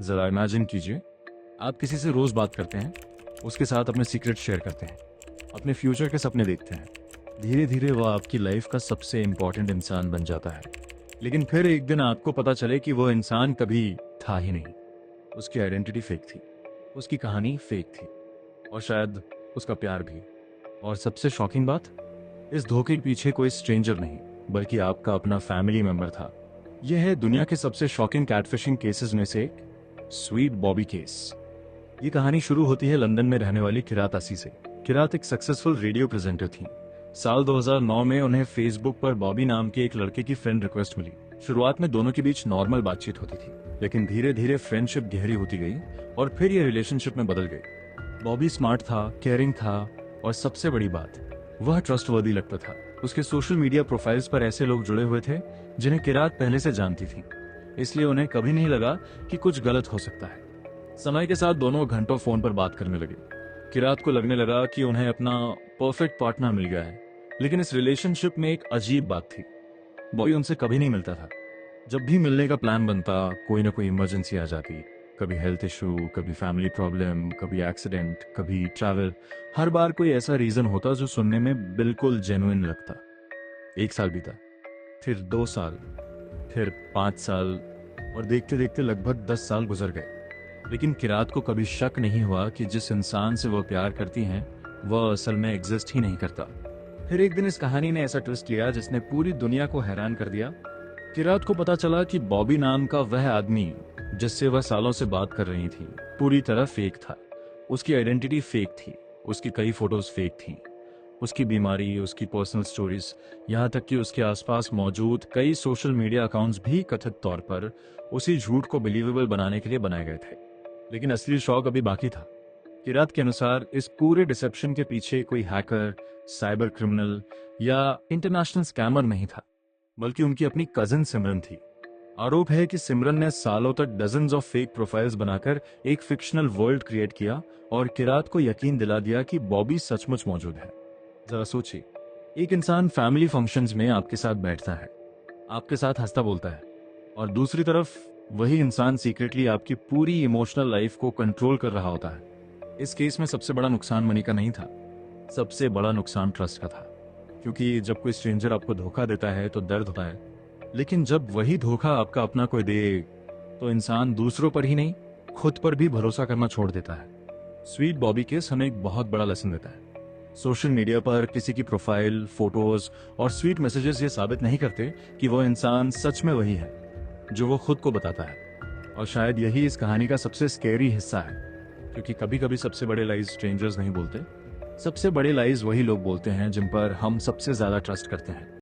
जरा इमेजिन कीजिए, आप किसी से रोज बात करते हैं, उसके साथ अपने सीक्रेट शेयर करते हैं, अपने फ्यूचर के सपने देखते हैं। धीरे धीरे वह आपकी लाइफ का सबसे इंपॉर्टेंट इंसान बन जाता है। लेकिन फिर एक दिन आपको पता चले कि वह इंसान कभी था ही नहीं। उसकी आइडेंटिटी फेक थी, उसकी कहानी फेक थी, और शायद उसका प्यार भी। और सबसे शॉकिंग बात, इस धोखे के पीछे कोई स्ट्रेंजर नहीं, बल्कि आपका अपना फैमिली मेंबर था। यह है दुनिया के सबसे शॉकिंग कैटफिशिंग केसेस में से एक, स्वीट बॉबी केस। ये कहानी शुरू होती है लंदन में रहने वाली किरात आसी से। किरात एक सक्सेसफुल रेडियो प्रेजेंटर थी। साल 2009 में उन्हें फेसबुक पर बॉबी नाम के एक लड़के की फ्रेंड रिक्वेस्ट मिली। शुरुआत में दोनों के बीच नॉर्मल बातचीत होती थी, लेकिन धीरे धीरे फ्रेंडशिप गहरी होती गई और फिर ये रिलेशनशिप में बदल गई। बॉबी स्मार्ट था, केयरिंग था, और सबसे बड़ी बात, वह ट्रस्टवर्दी लगता था। उसके सोशल मीडिया प्रोफाइल्स पर ऐसे लोग जुड़े हुए थे जिन्हें किरात पहले से जानती थी, इसलिए उन्हें कभी नहीं लगा कि कुछ गलत हो सकता है। समय के साथ दोनों घंटों फोन पर बात करने लगे। किरात को लगने लगा कि उन्हें अपना परफेक्ट पार्टनर मिल गया है। लेकिन इस रिलेशनशिप में एक अजीब बात थी, बॉबी उनसे कभी नहीं मिलता था। जब भी मिलने का प्लान बनता, कोई ना कोई इमरजेंसी आ जाती। कभी हेल्थ इशू, कभी फैमिली प्रॉब्लम, कभी एक्सीडेंट, कभी ट्रैवल। हर बार कोई ऐसा रीजन होता जो सुनने में बिल्कुल जेन्युइन लगता। 1 साल बीता, फिर 2 साल, फिर 5 साल, और देखते देखते लगभग 10 साल गुजर गए। लेकिन किरात को कभी शक नहीं हुआ कि जिस इंसान से वह प्यार करती हैं, वह असल में एग्जिस्ट ही नहीं करता। फिर एक दिन इस कहानी ने ऐसा ट्विस्ट लिया जिसने पूरी दुनिया को हैरान कर दिया। किरात को पता चला कि बॉबी नाम का वह आदमी जिससे वह सालों से बात कर रही थी, पूरी तरह फेक था। उसकी आइडेंटिटी फेक थी, उसकी कई फोटोज फेक थी, उसकी बीमारी, उसकी पर्सनल स्टोरीज, यहाँ तक कि उसके आसपास मौजूद कई सोशल मीडिया अकाउंट्स भी कथित तौर पर उसी झूठ को बिलीवेबल बनाने के लिए बनाए गए थे। लेकिन असली शौक अभी बाकी था। किरात के अनुसार इस पूरे डिसेप्शन के पीछे कोई हैकर, साइबर क्रिमिनल या इंटरनेशनल स्कैमर नहीं था, बल्कि उनकी अपनी कजिन सिमरन थी। आरोप है कि सिमरन ने सालों तक डजन्स ऑफ फेक प्रोफाइल्स बनाकर एक फिक्शनल वर्ल्ड क्रिएट किया और किरात को यकीन दिला दिया कि बॉबी सचमुच मौजूद है। जरा सोचिए, एक इंसान फैमिली फंक्शंस में आपके साथ बैठता है, आपके साथ हंसता बोलता है, और दूसरी तरफ वही इंसान सीक्रेटली आपकी पूरी इमोशनल लाइफ को कंट्रोल कर रहा होता है। इस केस में सबसे बड़ा नुकसान मनी का नहीं था, सबसे बड़ा नुकसान ट्रस्ट का था। क्योंकि जब कोई स्ट्रेंजर आपको धोखा देता है तो दर्द होता है, लेकिन जब वही धोखा आपका अपना कोई दे, तो इंसान दूसरों पर ही नहीं, खुद पर भी भरोसा करना छोड़ देता है। स्वीट बॉबी केस हमें एक बहुत बड़ा लेसन देता है। सोशल मीडिया पर किसी की प्रोफाइल, फोटोज और स्वीट मैसेजेस ये साबित नहीं करते कि वो इंसान सच में वही है जो वो खुद को बताता है। और शायद यही इस कहानी का सबसे स्कैरी हिस्सा है, क्योंकि कभी कभी सबसे बड़े लाइज स्ट्रेंजर्स नहीं बोलते, सबसे बड़े लाइज वही लोग बोलते हैं जिन पर हम सबसे ज्यादा ट्रस्ट करते हैं।